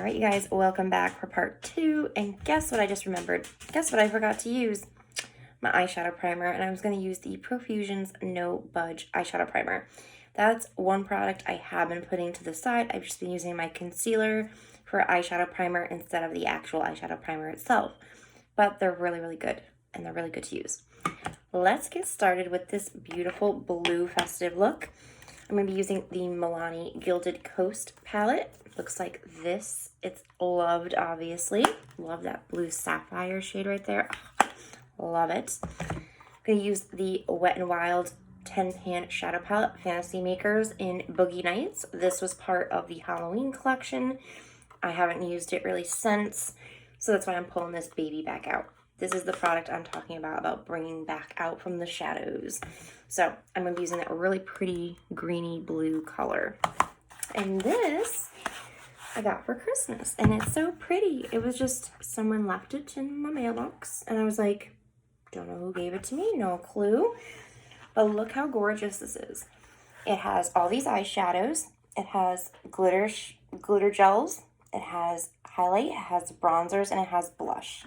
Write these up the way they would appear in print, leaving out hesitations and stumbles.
right, you guys, welcome back for part 2. And guess what I just remembered? Guess what I forgot to use? My eyeshadow primer. And I was going to use the Profusion's No Budge eyeshadow primer. That's one product I have been putting to the side. I've just been using my concealer for eyeshadow primer instead of the actual eyeshadow primer itself. But they're really, really good. And they're really good to use. Let's get started with this beautiful blue festive look. I'm going to be using the Milani Gilded Coast palette. Looks like this. It's loved, obviously. Love that blue sapphire shade right there. Oh, love it. I'm going to use the Wet n Wild 10-pan shadow palette, Fantasy Makers in Boogie Nights. This was part of the Halloween collection. I haven't used it really since, so that's why I'm pulling this baby back out. This is the product I'm talking about bringing back out from the shadows. So I'm going to be using that really pretty greeny blue color. And this I got for Christmas, and it's so pretty. It was just someone left it in my mailbox, and I was like, don't know who gave it to me, no clue. But look how gorgeous this is. It has all these eyeshadows. It has glitter gels. It has highlight. It has bronzers, and it has blush.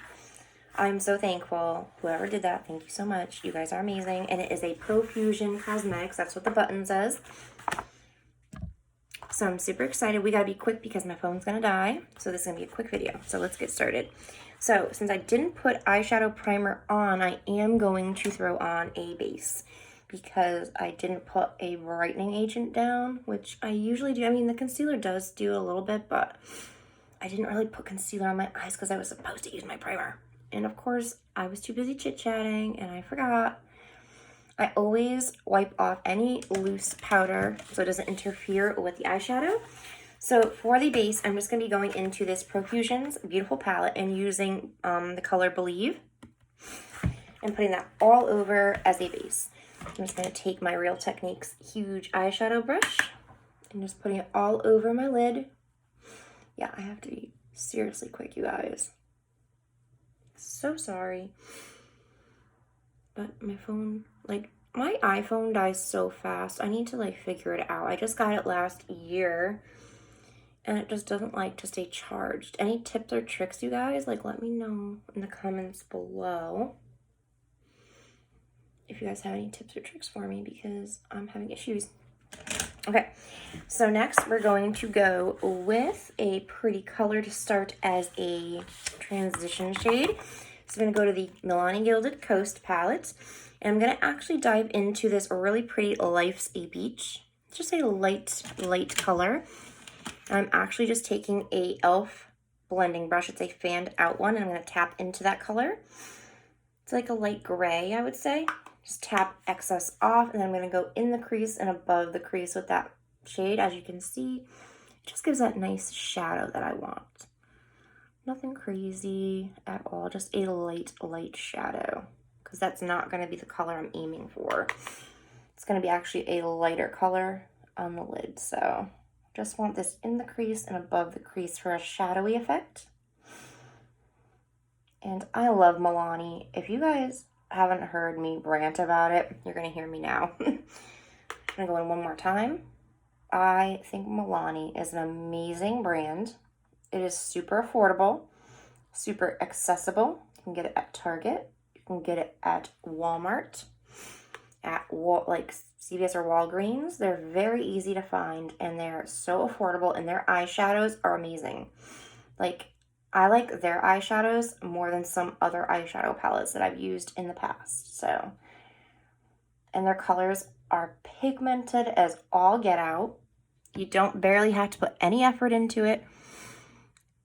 I'm so thankful. Whoever did that, thank you so much. You guys are amazing. And it is a Profusion Cosmetics. That's what the button says. So I'm super excited. We got to be quick because my phone's going to die. So this is going to be a quick video. So let's get started. So since I didn't put eyeshadow primer on, I am going to throw on a base because I didn't put a brightening agent down, which I usually do. I mean, the concealer does do a little bit, but I didn't really put concealer on my eyes because I was supposed to use my primer. And of course, I was too busy chit-chatting and I forgot. I always wipe off any loose powder so it doesn't interfere with the eyeshadow. So for the base, I'm just going to be going into this Profusion's beautiful palette and using the color Believe and putting that all over as a base. I'm just going to take my Real Techniques huge eyeshadow brush and just putting it all over my lid. Yeah, I have to be seriously quick, you guys. So sorry, but my phone, like, my iPhone dies so fast. I need to, like, figure it out. I just got it last year, and it just doesn't like to stay charged. Any tips or tricks, you guys? Like, let me know in the comments below if you guys have any tips or tricks for me, because I'm having issues. Okay, so next we're going to go with a pretty color to start as a transition shade. So I'm going to go to the Milani Gilded Coast palette, and I'm going to actually dive into this really pretty Life's a Beach. It's just a light color. I'm actually just taking a e.l.f. blending brush. It's a fanned out one, and I'm going to tap into that color. It's like a light gray, I would say. Just tap excess off, and then I'm going to go in the crease and above the crease with that shade. As you can see, it just gives that nice shadow that I want. Nothing crazy at all, just a light shadow, because that's not going to be the color I'm aiming for. It's going to be actually a lighter color on the lid, so just want this in the crease and above the crease for a shadowy effect. And I love Milani. If you guys haven't heard me rant about it, you're going to hear me now. I'm going to go in one more time. I think Milani is an amazing brand. It is super affordable, super accessible. You can get it at Target. You can get it at Walmart, at like CVS or Walgreens. They're very easy to find, and they're so affordable, and their eyeshadows are amazing. Like, I like their eyeshadows more than some other eyeshadow palettes that I've used in the past. So, and their colors are pigmented as all get out. You don't barely have to put any effort into it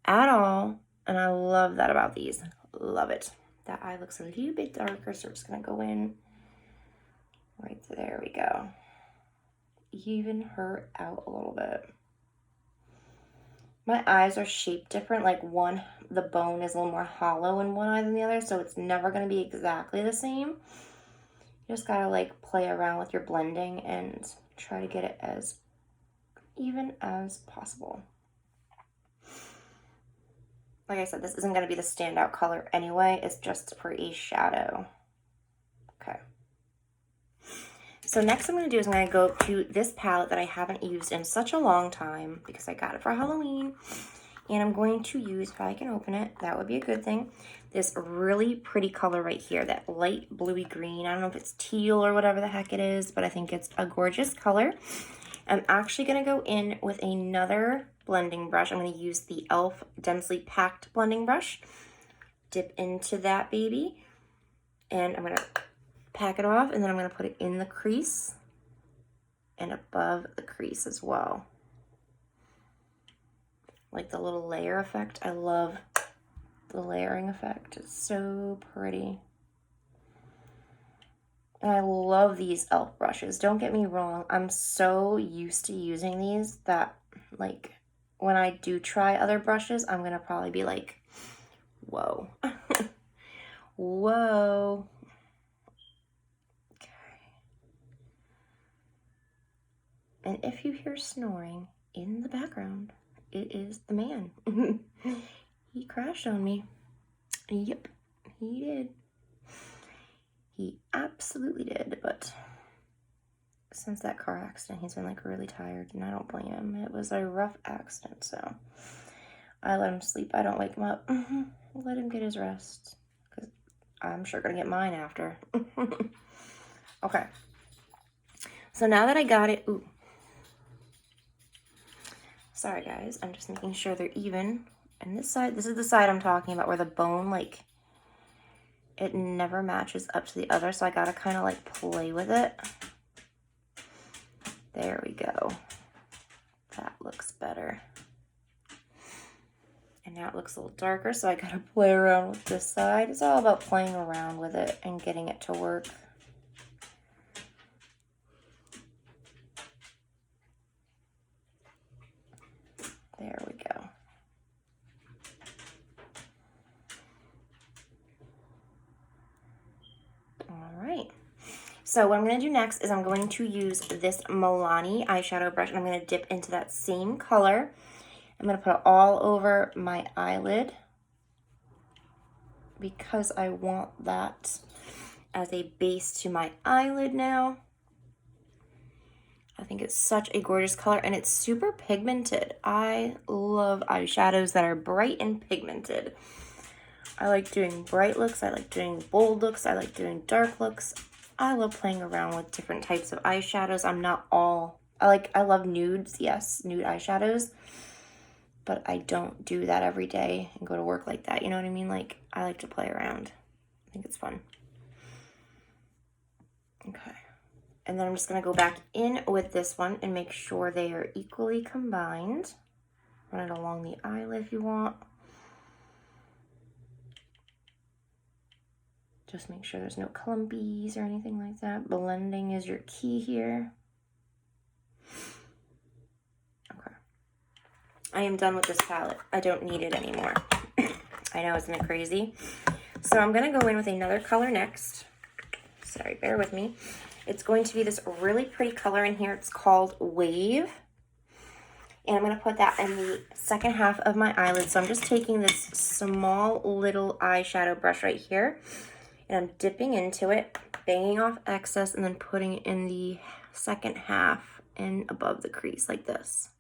at all. And I love that about these. Love it. That eye looks a little bit darker, so we're just going to go in right there. We go. Even her out a little bit. My eyes are shaped different. Like, the bone is a little more hollow in one eye than the other, so it's never going to be exactly the same. You just got to, like, play around with your blending and try to get it as even as possible. Like I said, this isn't going to be the standout color anyway. It's just for a shadow. Okay. So next I'm going to do is I'm going to go to this palette that I haven't used in such a long time because I got it for Halloween. And I'm going to use, if I can open it, that would be a good thing, this really pretty color right here, that light bluey green. I don't know if it's teal or whatever the heck it is, but I think it's a gorgeous color. I'm actually going to go in with another blending brush. I'm going to use the e.l.f. Densely Packed blending brush. Dip into that baby. And I'm going to pack it off, and then I'm going to put it in the crease and above the crease as well. Like the little layer effect. I love the layering effect. It's so pretty. And I love these e.l.f. brushes. Don't get me wrong. I'm so used to using these that, like, when I do try other brushes, I'm going to probably be like, whoa. Whoa. Okay. And if you hear snoring in the background, it is the man. He crashed on me. Yep, he did. He absolutely did, but since that car accident, he's been like really tired, and I don't blame him. It was a rough accident, so I let him sleep. I don't wake him up. Let him get his rest, because I'm sure gonna get mine after. Okay, so now that I got it, ooh, sorry guys, I'm just making sure they're even. And this side, this is the side I'm talking about where the bone, like, it never matches up to the other, so I gotta kind of like play with it. There we go. That looks better. And now it looks a little darker, so I gotta play around with this side. It's all about playing around with it and getting it to work. There we go. All right. So what I'm going to do next is I'm going to use this Milani eyeshadow brush, and I'm going to dip into that same color. I'm going to put it all over my eyelid because I want that as a base to my eyelid now. I think it's such a gorgeous color, and it's super pigmented. I love eyeshadows that are bright and pigmented. I like doing bright looks. I like doing bold looks. I like doing dark looks. I love playing around with different types of eyeshadows. I'm not all, I love nudes, yes, nude eyeshadows, but I don't do that every day and go to work like that. You know what I mean? Like, I like to play around. I think it's fun. Okay. And then I'm just going to go back in with this one and make sure they are equally combined. Run it along the eyelid if you want. Just make sure there's no clumpies or anything like that. Blending is your key here. Okay. I am done with this palette. I don't need it anymore. I know, isn't it crazy? So I'm going to go in with another color next. Sorry, bear with me. It's going to be this really pretty color in here. It's called Wave. And I'm going to put that in the second half of my eyelid. So I'm just taking this small little eyeshadow brush right here. And I'm dipping into it, banging off excess, and then putting it in the second half and above the crease like this.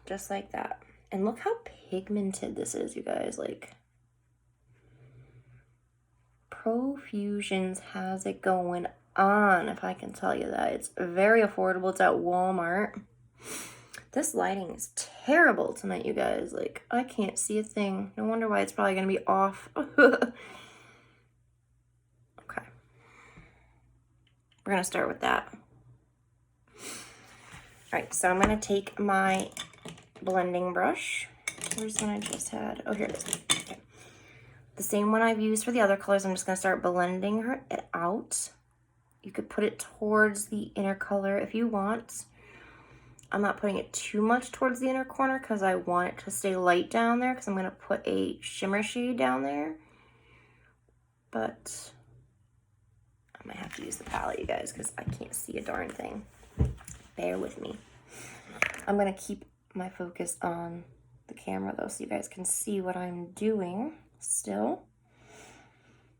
Just like that. And look how pigmented this is, you guys. Like, Profusions has it going on, if I can tell you that. It's very affordable. It's at Walmart. This lighting is terrible tonight, you guys. Like, I can't see a thing. No wonder why it's probably going to be off. Okay. We're going to start with that. All right, so I'm going to take my blending brush. Where's the one I just had? Oh, here it is. Okay. The same one I've used for the other colors. I'm just going to start blending it out. You could put it towards the inner color if you want. I'm not putting it too much towards the inner corner because I want it to stay light down there because I'm going to put a shimmer shade down there. But I might have to use the palette, you guys, because I can't see a darn thing. Bear with me. I'm going to keep my focus on the camera, though, so you guys can see what I'm doing still.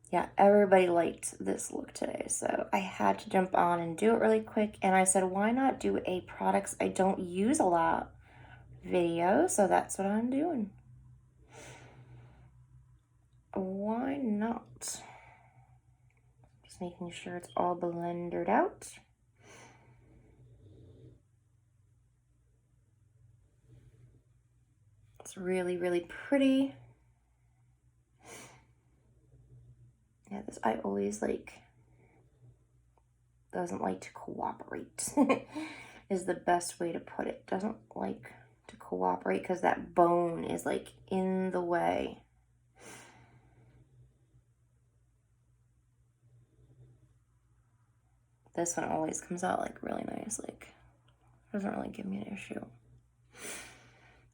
Yeah, everybody liked this look today, so I had to jump on and do it really quick. And I said, why not do a products I don't use a lot video? So that's what I'm doing. Why not? Just making sure it's all blended out. It's really, really pretty. Yeah, this I always like, doesn't like to cooperate is the best way to put it. Doesn't like to cooperate because that bone is like in the way. This one always comes out like really nice, like doesn't really give me an issue.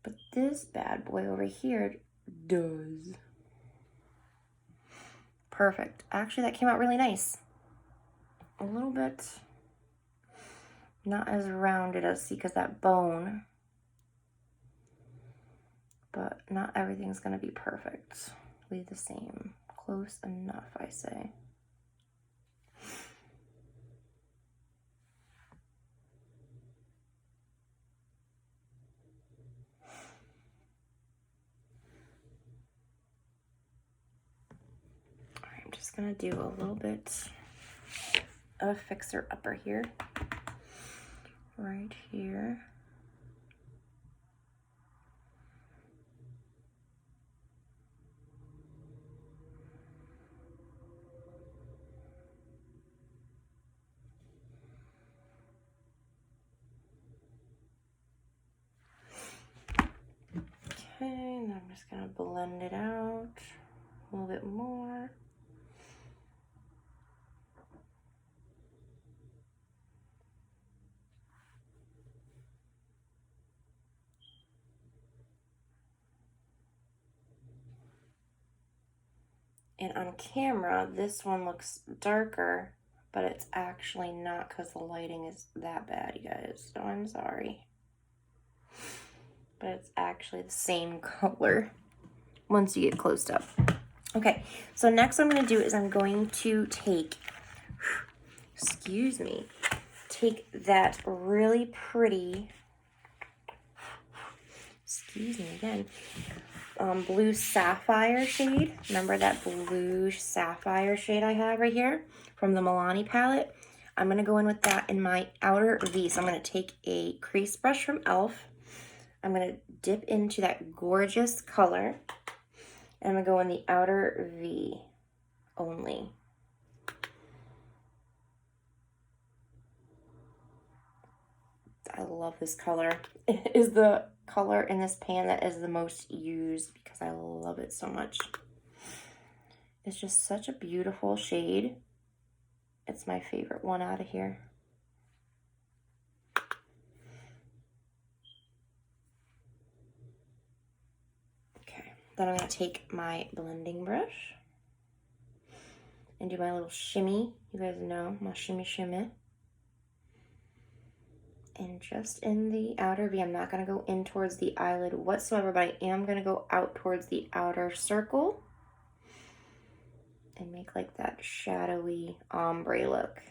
But this bad boy over here does. Perfect. Actually, that came out really nice. A little bit not as rounded as see because that bone, but not everything's gonna be perfect. Leave the same. Close enough, I say. I'm just gonna do a little bit of a fixer upper here, right here. Okay, and I'm just gonna blend it out a little bit more. And on camera, this one looks darker, but it's actually not because the lighting is that bad, you guys. So I'm sorry. But it's actually the same color once you get closed up. Okay, so next what I'm going to do is I'm going to take, excuse me, take that really pretty, excuse me again, blue sapphire shade. Remember that blue sapphire shade I have right here from the Milani palette? I'm going to go in with that in my outer V. So I'm going to take a crease brush from e.l.f. I'm going to dip into that gorgeous color. And I'm going to go in the outer V only. I love this color. It is the color in this pan that is the most used because I love it so much. It's just such a beautiful shade. It's my favorite one out of here. Okay, then I'm going to take my blending brush and do my little shimmy. You guys know my shimmy shimmy. And just in the outer V, I'm not going to go in towards the eyelid whatsoever, but I am going to go out towards the outer circle and make like that shadowy ombre look.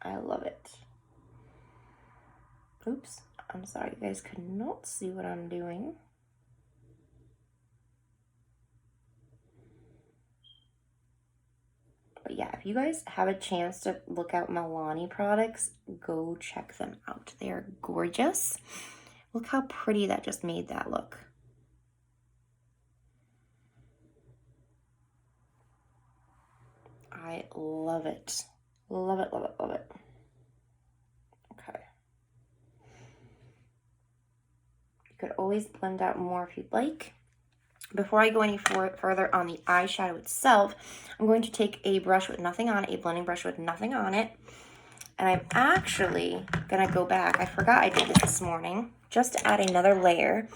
I love it. Oops, I'm sorry, you guys could not see what I'm doing. But yeah, if you guys have a chance to look out Milani products, go check them out. They are gorgeous. Look how pretty that just made that look. I love it. Love it, love it, love it. Okay. You could always blend out more if you'd like. Before I go any further on the eyeshadow itself, I'm going to take a brush with nothing on it, a blending brush with nothing on it. And I'm actually going to go back. I forgot I did this morning. Just to add another layer,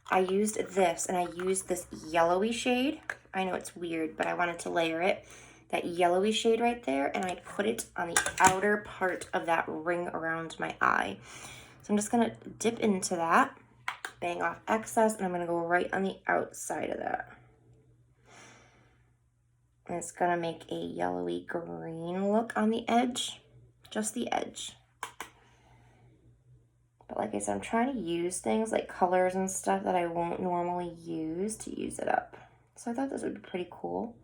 I used this, and I used this yellowy shade. I know it's weird, but I wanted to layer it. That yellowy shade right there, and I put it on the outer part of that ring around my eye. So I'm just going to dip into that, bang off excess, and I'm going to go right on the outside of that. And it's gonna make a yellowy green look on the edge, just the edge. But like I said, I'm trying to use things like colors and stuff that I won't normally use to use it up. So I thought this would be pretty cool.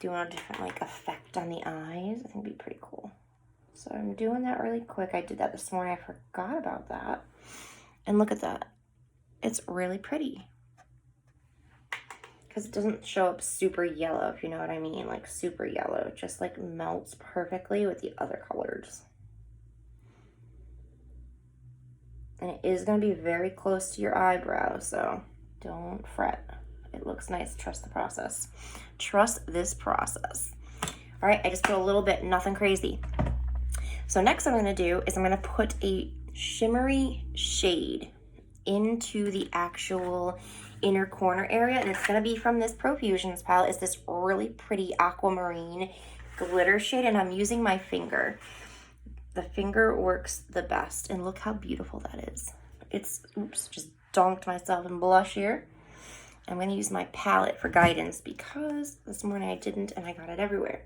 Doing a different like effect on the eyes, I think would be pretty cool. So I'm doing that really quick. I did that this morning. I forgot about that. And look at that. It's really pretty. Because it doesn't show up super yellow, if you know what I mean. Like super yellow. It just like melts perfectly with the other colors. And it is going to be very close to your eyebrow, so don't fret. It looks nice. Trust the process. Trust this process. All right, I just put a little bit, nothing crazy. So next I'm going to do is I'm going to put a shimmery shade into the actual inner corner area, and it's going to be from this Profusions palette. It's this really pretty aquamarine glitter shade, and I'm using my finger. The finger works the best, and look how beautiful that is. It's, oops, just donked myself in blush here. I'm going to use my palette for guidance because this morning I didn't and I got it everywhere.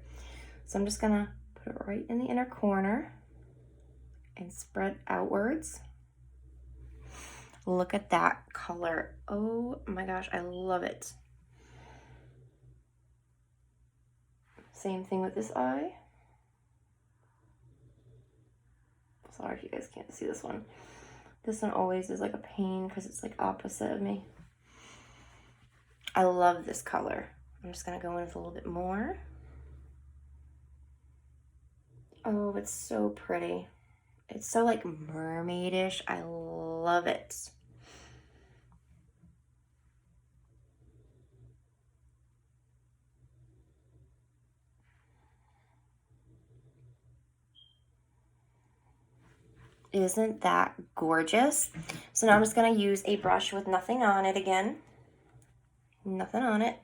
So I'm just going to put it right in the inner corner and spread outwards. Look at that color. Oh my gosh, I love it. Same thing with this eye. Sorry if you guys can't see this one. This one always is like a pain because it's like opposite of me. I love this color. I'm just gonna go in with a little bit more. Oh, it's so pretty. It's so like mermaidish. I love it. Isn't that gorgeous? So now I'm just gonna use a brush with nothing on it again. Nothing on it.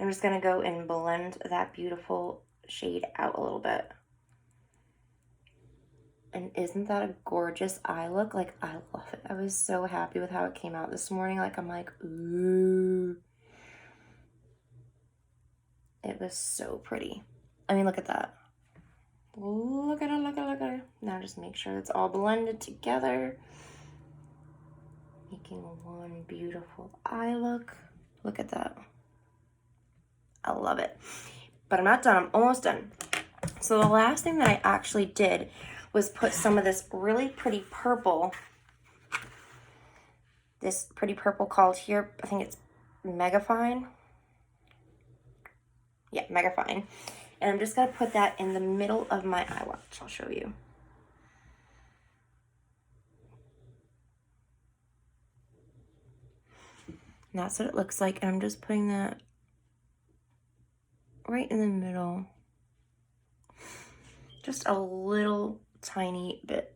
I'm just gonna go and blend that beautiful shade out a little bit. And isn't that a gorgeous eye look? Like, I love it. I was so happy with how it came out this morning. Like, I'm like, ooh. It was so pretty. I mean, look at that. Look at it, look at it, look at it. Now just make sure it's all blended together. Making one beautiful eye look. Look at that. I love it. But I'm not done. I'm almost done. So the last thing that I actually did was put some of this really pretty purple. This pretty purple called here, I think it's Mega Fine. Yeah, Mega Fine. And I'm just going to put that in the middle of my eye watch. I'll show you. And that's what it looks like. And I'm just putting that right in the middle. Just a little tiny bit.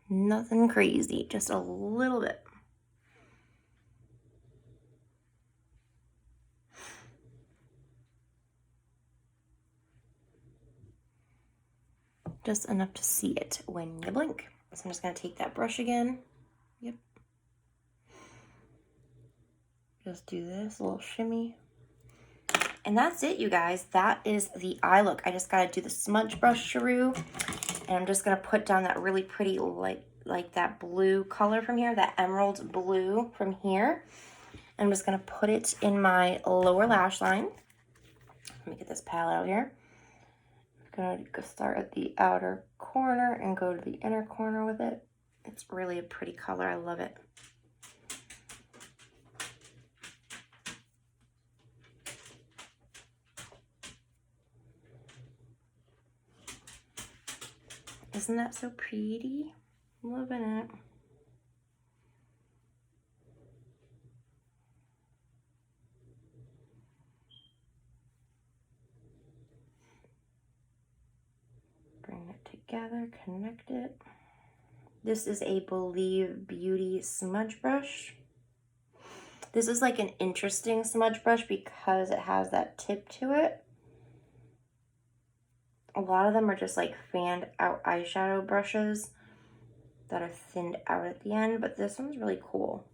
Nothing crazy, just a little bit. Just enough to see it when you blink. So I'm just gonna take that brush again. Yep. Just do this, a little shimmy. And that's it, you guys. That is the eye look. I just gotta do the smudge brush shrew. And I'm just gonna put down that really pretty, like that blue color from here, that emerald blue from here. I'm just gonna put it in my lower lash line. Let me get this palette out here. I'm gonna start at the outer corner and go to the inner corner with it. It's really a pretty color. I love it. Isn't that so pretty? I'm loving it. Bring it together, connect it. This is a Believe Beauty smudge brush. This is like an interesting smudge brush because it has that tip to it. A lot of them are just like fanned out eyeshadow brushes that are thinned out at the end, but this one's really cool.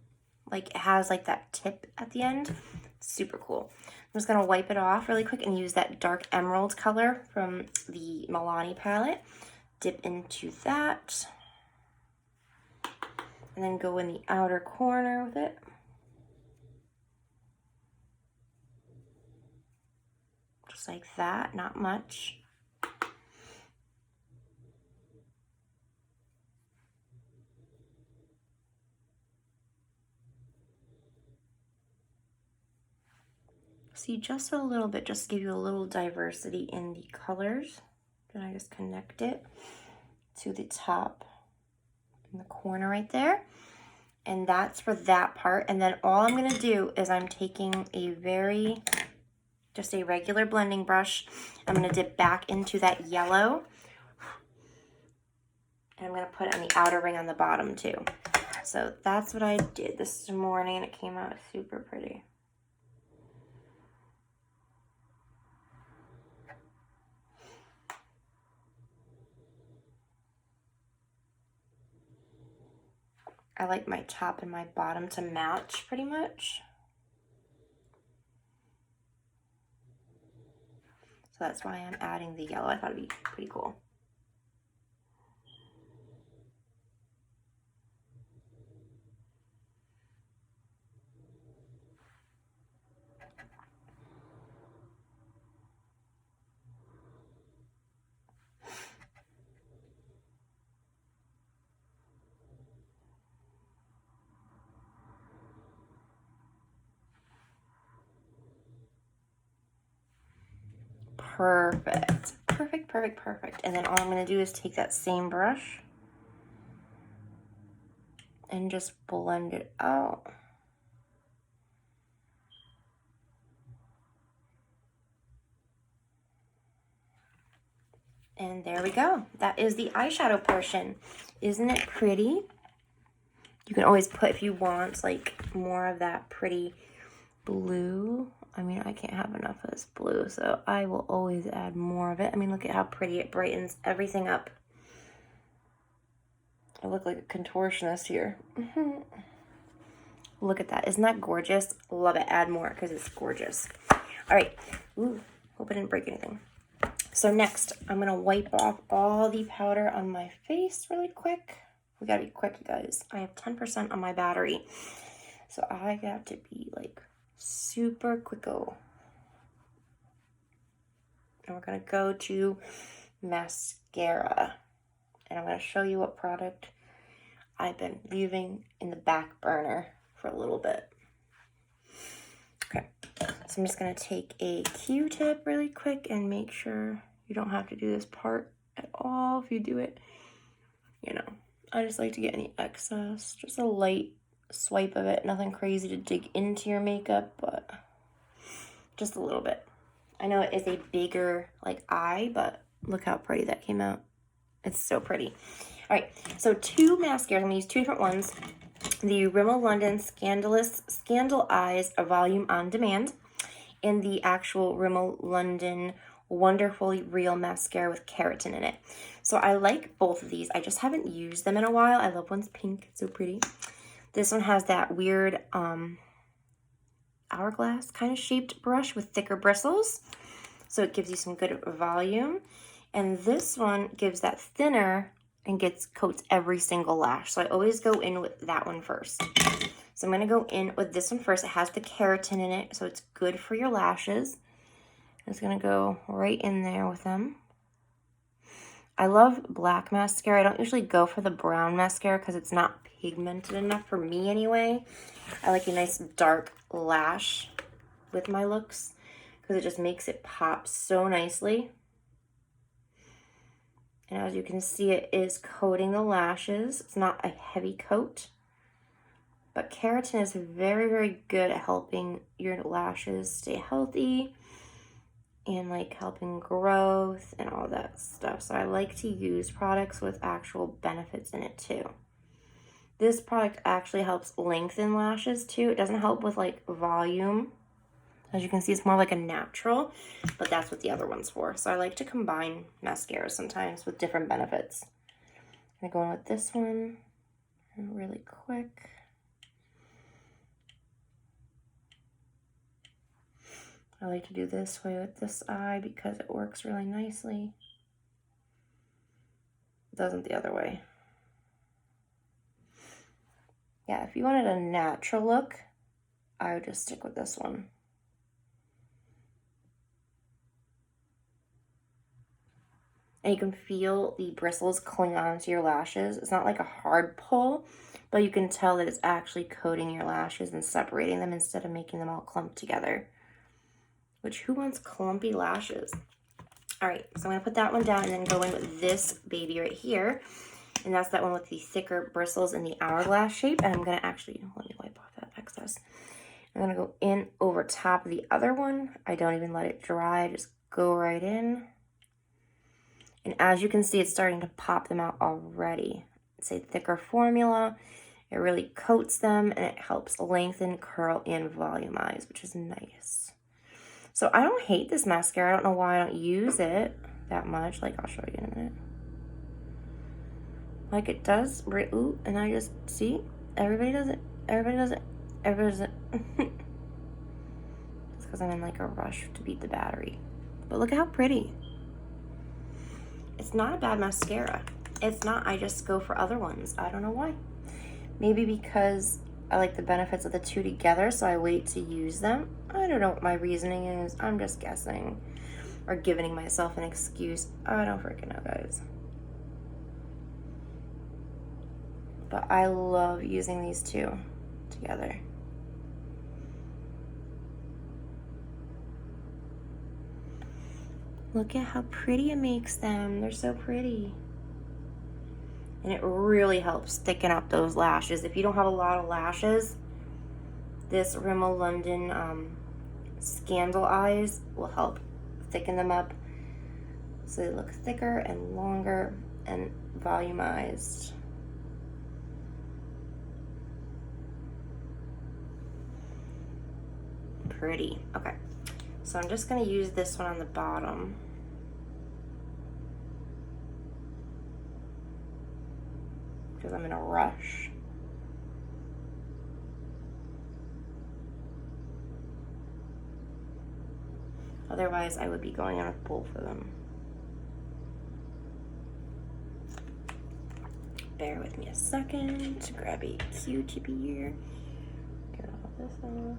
Like it has like that tip at the end. Super cool. I'm just gonna wipe it off really quick and use that dark emerald color from the Milani palette. Dip into that. And then go in the outer corner with it. Just like that, not much. See, just a little bit, just to give you a little diversity in the colors. Then I just connect it to the top in the corner right there. And that's for that part. And then all I'm gonna do is I'm taking just a regular blending brush. I'm gonna dip back into that yellow. And I'm gonna put it on the outer ring on the bottom too. So that's what I did this morning and it came out super pretty. I like my top and my bottom to match pretty much. So that's why I'm adding the yellow. I thought it'd be pretty cool. Perfect. Perfect, perfect, perfect. And then all I'm gonna do is take that same brush and just blend it out. And there we go. That is the eyeshadow portion. Isn't it pretty? You can always put, if you want, like more of that pretty blue. I mean, I can't have enough of this blue, so I will always add more of it. I mean, look at how pretty it brightens everything up. I look like a contortionist here. Look at that. Isn't that gorgeous? Love it. Add more because it's gorgeous. All right. Ooh, hope I didn't break anything. So next, I'm going to wipe off all the powder on my face really quick. We got to be quick, you guys. I have 10% on my battery. So I got to be like super quicko. And we're going to go to mascara. And I'm going to show you what product I've been leaving in the back burner for a little bit. Okay, so I'm just going to take a Q-tip really quick and make sure you don't have to do this part at all. If you do it, you know, I just like to get any excess, just a light swipe of it, nothing crazy to dig into your makeup, but just a little bit. I know it is a bigger like eye, but look how pretty that came out. It's so pretty. All right, so 2 mascaras. I'm gonna use 2 different ones. The Rimmel London Scandal Eyes Volume on Demand, and the actual Rimmel London Wonderfully Real Mascara with keratin in it. So I like both of these. I just haven't used them in a while. I love one's pink, it's so pretty. This one has that weird hourglass kind of shaped brush with thicker bristles. So it gives you some good volume. And this one gives that thinner and coats every single lash. So I always go in with that one first. So I'm going to go in with this one first. It has the keratin in it, so it's good for your lashes. I'm just going to go right in there with them. I love black mascara. I don't usually go for the brown mascara because it's not pigmented enough for me anyway. I like a nice dark lash with my looks because it just makes it pop so nicely. And as you can see, it is coating the lashes. It's not a heavy coat. But keratin is very, very good at helping your lashes stay healthy and like helping growth and all that stuff. So I like to use products with actual benefits in it too. This product actually helps lengthen lashes too. It doesn't help with like volume. As you can see, it's more like a natural, but that's what the other one's for. So I like to combine mascaras sometimes with different benefits. I'm gonna go in with this one really quick. I like to do this way with this eye because it works really nicely. It doesn't the other way. Yeah, if you wanted a natural look, I would just stick with this one. And you can feel the bristles cling onto your lashes. It's not like a hard pull, but you can tell that it's actually coating your lashes and separating them instead of making them all clumped together. Which, who wants clumpy lashes? All right, so I'm gonna put that one down and then go in with this baby right here. And that's that one with the thicker bristles in the hourglass shape. And I'm gonna actually, let me wipe off that excess. I'm gonna go in over top of the other one. I don't even let it dry, just go right in. And as you can see, it's starting to pop them out already. It's a thicker formula. It really coats them and it helps lengthen, curl, and volumize, which is nice. So I don't hate this mascara. I don't know why I don't use it that much. Like, I'll show you in a minute. Like, it does, ooh, and I just, see, everybody does it. Everybody does it. Everybody does it. It's because I'm in like a rush to beat the battery. But look at how pretty. It's not a bad mascara. It's not. I just go for other ones. I don't know why. Maybe because I like the benefits of the two together, so I wait to use them. I don't know what my reasoning is. I'm just guessing or giving myself an excuse. I don't freaking know, guys. But I love using these two together. Look at how pretty it makes them. They're so pretty. And it really helps thicken up those lashes. If you don't have a lot of lashes, this Rimmel London Scandal Eyes will help thicken them up so they look thicker and longer and volumized. Pretty. Okay, so I'm just going to use this one on the bottom. Because I'm in a rush. Otherwise, I would be going on with both of them. Bear with me a second to grab a Q-tip here. Get all this off.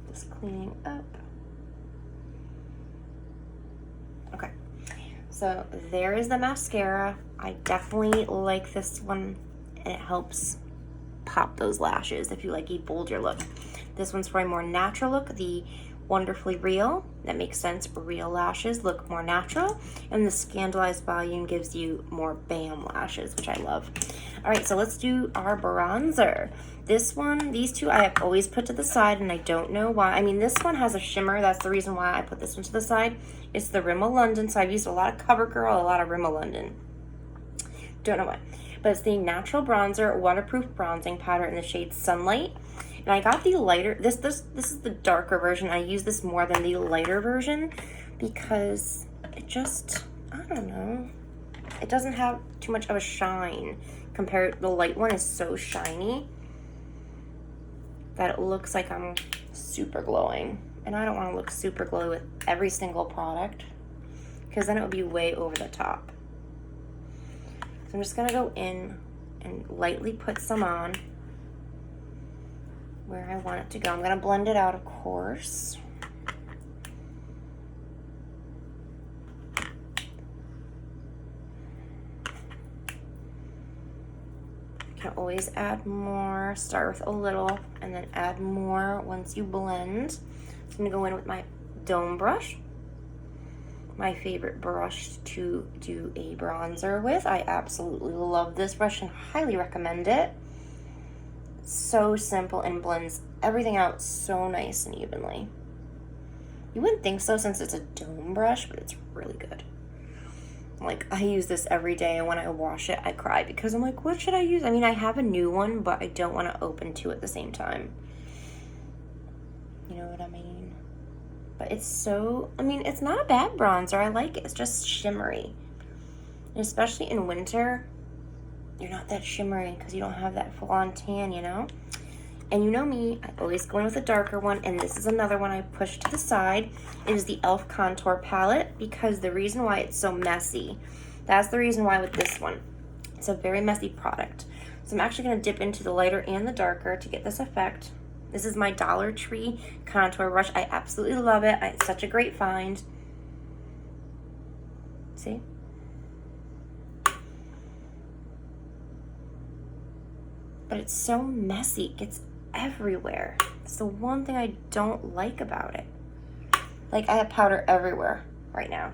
Just cleaning up. Okay. So there is the mascara. I definitely like this one, and it helps pop those lashes if you like a bolder look. This one's for a more natural look. The Wonderfully Real, that makes sense. Real lashes look more natural, and the Scandalized Volume gives you more bam lashes, which I love. All right, so let's do our bronzer. This one, these two I have always put to the side, and I don't know why. I mean, this one has a shimmer. That's the reason why I put this one to the side. It's the Rimmel London, so I've used a lot of CoverGirl, a lot of Rimmel London. Don't know why. But it's the Natural Bronzer Waterproof Bronzing Powder in the shade Sunlight. And I got the lighter, this is the darker version. I use this more than the lighter version because it just, I don't know. It doesn't have too much of a shine compared, the light one is so shiny that it looks like I'm super glowing. And I don't want to look super glowy with every single product because then it would be way over the top. So I'm just going to go in and lightly put some on where I want it to go. I'm going to blend it out, of course. You can always add more. Start with a little and then add more once you blend. So I'm going to go in with my Dome brush. My favorite brush to do a bronzer with. I absolutely love this brush and highly recommend it. So simple and blends everything out so nice and evenly. You wouldn't think so since it's a Dome brush, but it's really good. Like, I use this every day, and when I wash it, I cry because I'm like, what should I use? I mean, I have a new one, but I don't want to open two at the same time. You know what I mean? But it's so, I mean, it's not a bad bronzer. I like it. It's just shimmery. And especially in winter, you're not that shimmery because you don't have that full-on tan, you know? And you know me, I always go in with a darker one, and this is another one I pushed to the side. It is the e.l.f. Contour Palette, because the reason why it's so messy, that's the reason why with this one. It's a very messy product. So I'm actually going to dip into the lighter and the darker to get this effect. This is my Dollar Tree contour brush. I absolutely love it. It's such a great find. See? But it's so messy. It gets everywhere. It's the one thing I don't like about it. Like, I have powder everywhere right now.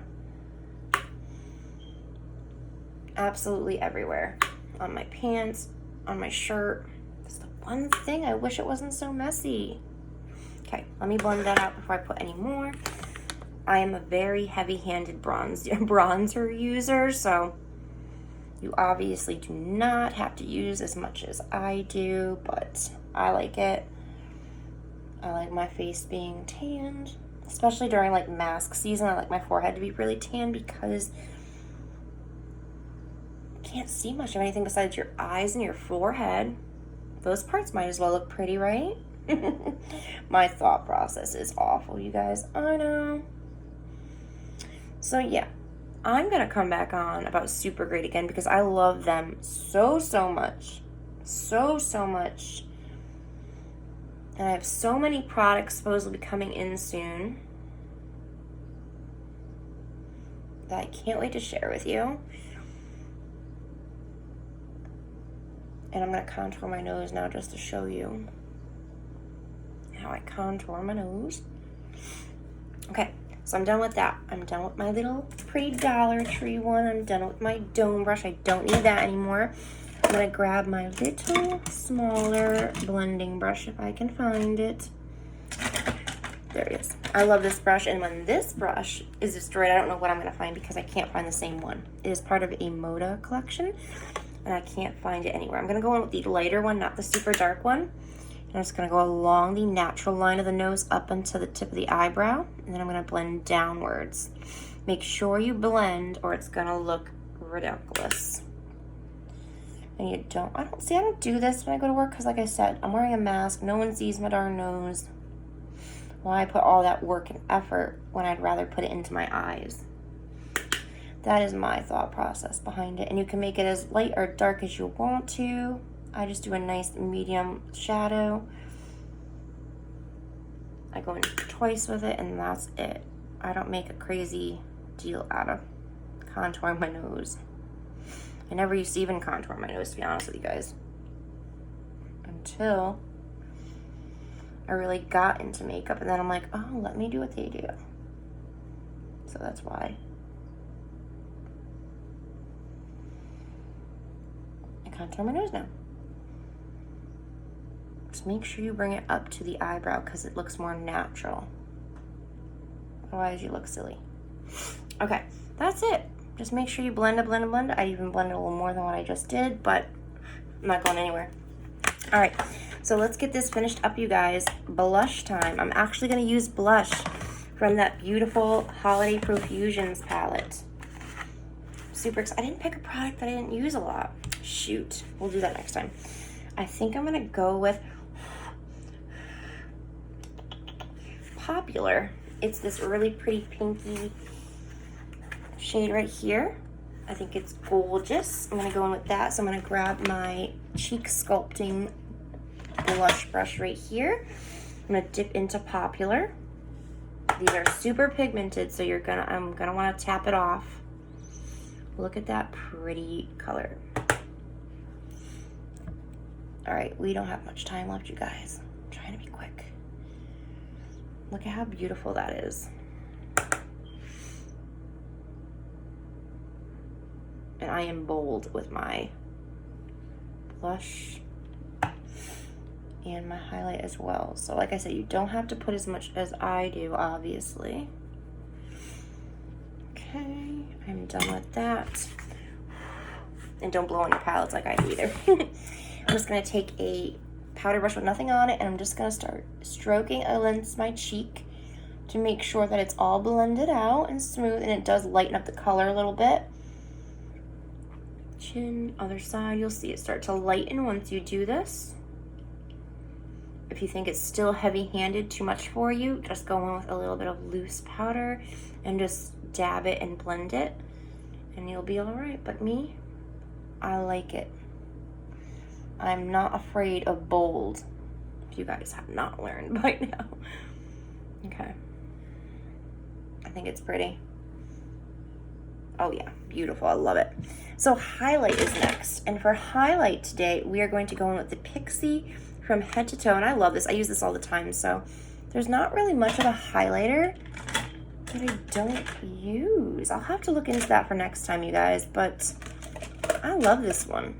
Absolutely everywhere. On my pants, on my shirt. That's the one thing. I wish it wasn't so messy. Okay, let me blend that out before I put any more. I am a very heavy-handed bronzer user, so you obviously do not have to use as much as I do, but I like it. I like my face being tanned, especially during like mask season. I like my forehead to be really tan because you can't see much of anything besides your eyes and your forehead. Those parts might as well look pretty, right? My thought process is awful, you guys. I know. So yeah, I'm gonna come back on about Super Great again because I love them so much. So much. And I have so many products supposedly coming in soon that I can't wait to share with you. And I'm gonna contour my nose now just to show you how I contour my nose. Okay. So I'm done with that. I'm done with my little pretty Dollar Tree one. I'm done with my dome brush. I don't need that anymore. I'm going to grab my little smaller blending brush if I can find it. There it is. I love this brush. And when this brush is destroyed, I don't know what I'm going to find because I can't find the same one. It is part of a Moda collection, and I can't find it anywhere. I'm going to go in with the lighter one, not the super dark one. I'm just going to go along the natural line of the nose up into the tip of the eyebrow, and then I'm going to blend downwards. Make sure you blend or it's going to look ridiculous. And I don't do this when I go to work because, like I said, I'm wearing a mask. No one sees my darn nose. Why put all that work and effort when I'd rather put it into my eyes? That is my thought process behind it. And you can make it as light or dark as you want to. I just do a nice medium shadow. I go in twice with it, and that's it. I don't make a crazy deal out of contouring my nose. I never used to even contour my nose, to be honest with you guys. Until I really got into makeup, and then I'm like, oh, let me do what they do. So that's why. I contour my nose now. Just make sure you bring it up to the eyebrow because it looks more natural. Otherwise, you look silly. Okay, that's it. Just make sure you blend. I even blended a little more than what I just did, but I'm not going anywhere. All right, so let's get this finished up, you guys. Blush time. I'm actually going to use blush from that beautiful Holiday Profusions palette. Super excited. I didn't pick a product that I didn't use a lot. Shoot, we'll do that next time. I think I'm going to go with Popular. It's this really pretty pinky shade right here. I think it's gorgeous. I'm gonna go in with that. So I'm gonna grab my cheek sculpting blush brush right here. I'm gonna dip into Popular. These are super pigmented, so I'm gonna wanna tap it off. Look at that pretty color. All right, we don't have much time left, you guys. I'm trying to be quick. Look at how beautiful that is. And I am bold with my blush and my highlight as well. So like I said, you don't have to put as much as I do, obviously. Okay, I'm done with that. And don't blow on your palettes like I do either. I'm just gonna take a powder brush with nothing on it, and I'm just gonna start stroking against my cheek to make sure that it's all blended out and smooth, and it does lighten up the color a little bit. Chin, other side, you'll see it start to lighten once you do this. If you think it's still heavy-handed, too much for you, just go in with a little bit of loose powder and just dab it and blend it, and you'll be all right. But me, I like it. I'm not afraid of bold, if you guys have not learned by now. Okay. I think it's pretty. Oh yeah, beautiful. I love it. So highlight is next. And for highlight today, we are going to go in with the Pixie from Head to Toe. And I love this. I use this all the time. So there's not really much of a highlighter that I don't use. I'll have to look into that for next time, you guys. But I love this one.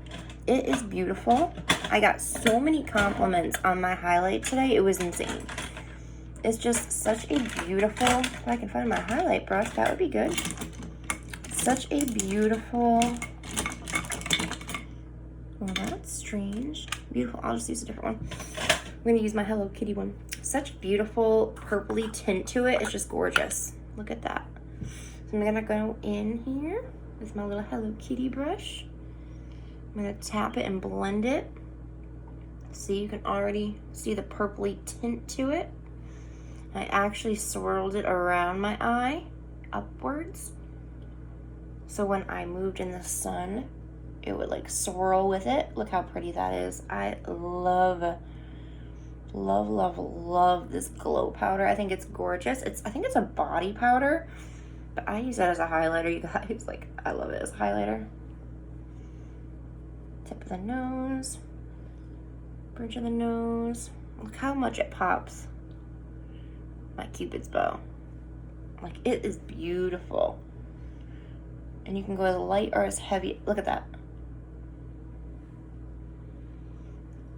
It is beautiful. I got so many compliments on my highlight today. It was insane. It's just such a beautiful, if I can find my highlight brush, that would be good. Such a beautiful, well, that's strange. Beautiful, I'll just use a different one. I'm gonna use my Hello Kitty one. Such beautiful purpley tint to it. It's just gorgeous. Look at that. So I'm gonna go in here with my little Hello Kitty brush. I'm gonna tap it and blend it. See, you can already see the purpley tint to it. I actually swirled it around my eye, upwards. So when I moved in the sun, it would like swirl with it. Look how pretty that is. I love, love, love, love this glow powder. I think it's gorgeous. I think it's a body powder, but I use that as a highlighter, you guys. Like, I love it as a highlighter. Tip of the nose, bridge of the nose. Look how much it pops. My Cupid's bow. Like, it is beautiful. And you can go as light or as heavy. Look at that.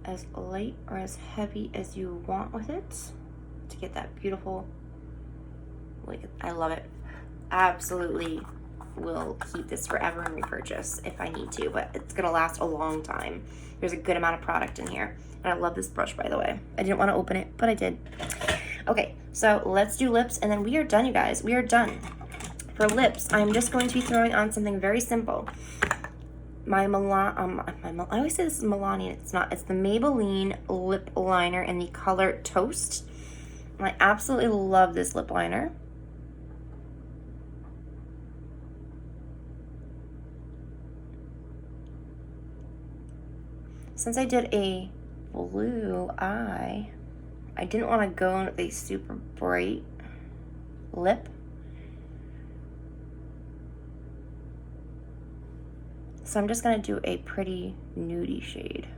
As light or as heavy as you want with it to get that beautiful, like, I love it. Absolutely will keep this forever and repurchase if I need to, but it's gonna last a long time. There's a good amount of product in here. And I love this brush, by the way. I didn't want to open it, but I did. Okay, so let's do lips, and then we are done, you guys. We are done. For lips, I'm just going to be throwing on something very simple. I always say this is Milani, it's not. It's the Maybelline lip liner in the color Toast. And I absolutely love this lip liner. Since I did a blue eye, I didn't want to go in with a super bright lip. So I'm just going to do a pretty nudie shade.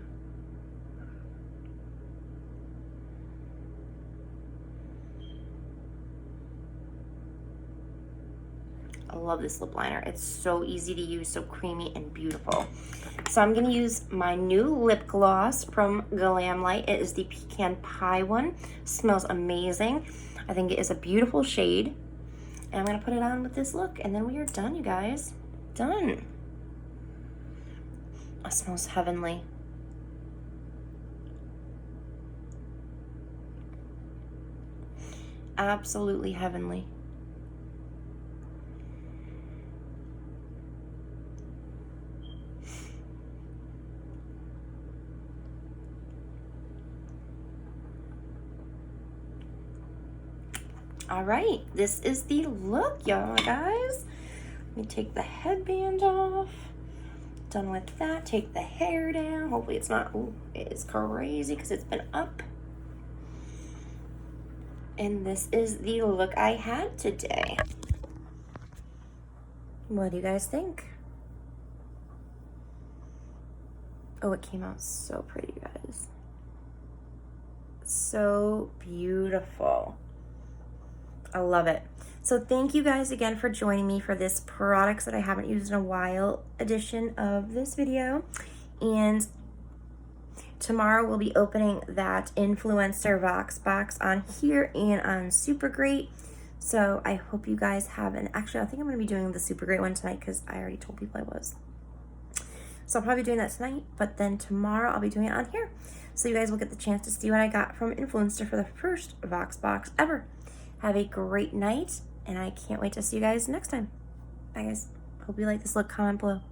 I love this lip liner. It's so easy to use, so creamy and beautiful. So I'm going to use my new lip gloss from Glamlight. It is the Pecan Pie one. Smells amazing. I think it is a beautiful shade. And I'm going to put it on with this look. And then we are done, you guys. Done. It smells heavenly. Absolutely heavenly. All right, this is the look, y'all, guys. Let me take the headband off. Done with that. Take the hair down. Hopefully it's not, ooh, it is crazy because it's been up. And this is the look I had today. What do you guys think? Oh, it came out so pretty, you guys. So beautiful. I love it. So thank you guys again for joining me for this products that I haven't used in a while edition of this video. And tomorrow we'll be opening that Influencer Vox box on here and on Super Great. So I hope you guys have an, actually I think I'm going to be doing the Super Great one tonight because I already told people I was. So I'll probably be doing that tonight, but then tomorrow I'll be doing it on here. So you guys will get the chance to see what I got from Influencer for the first Vox box ever. Have a great night, and I can't wait to see you guys next time. Bye, guys. Hope you like this look. Comment below.